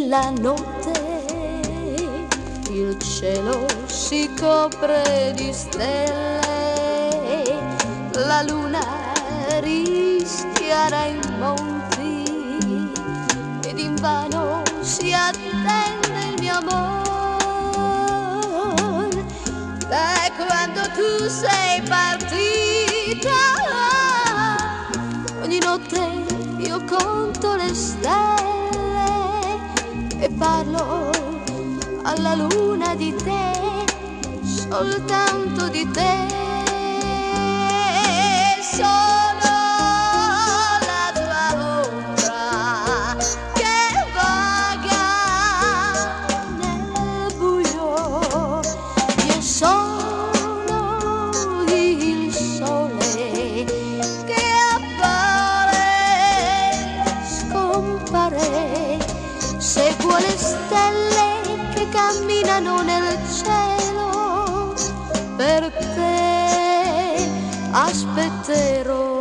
la notte il cielo si copre di stelle, la luna rischiara i monti ed invano si attende il mio amor. Da quando tu sei partita ogni notte io conto le stelle e parlo alla luna di te, soltanto di te. Sono la tua ombra che vaga nel buio, io sono il sole che appare, scompare, seguo le stelle che camminano nel cielo, per te aspetterò.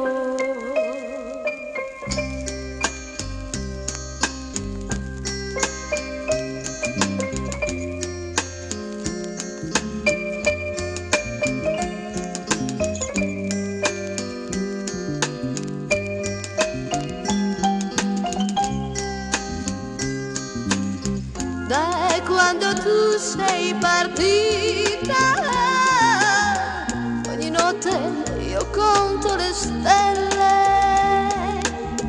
Da quando tu sei partita ogni notte io conto le stelle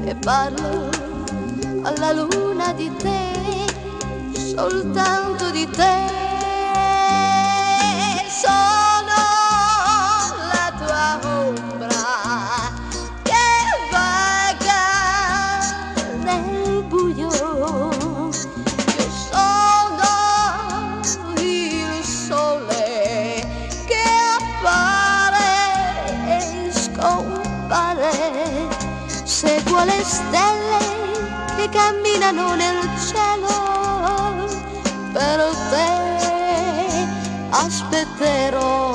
e parlo alla luna di te, soltanto di te. Sono la tua ombra che vaga nel buio, seguo le stelle che camminano nel cielo, per te aspetterò.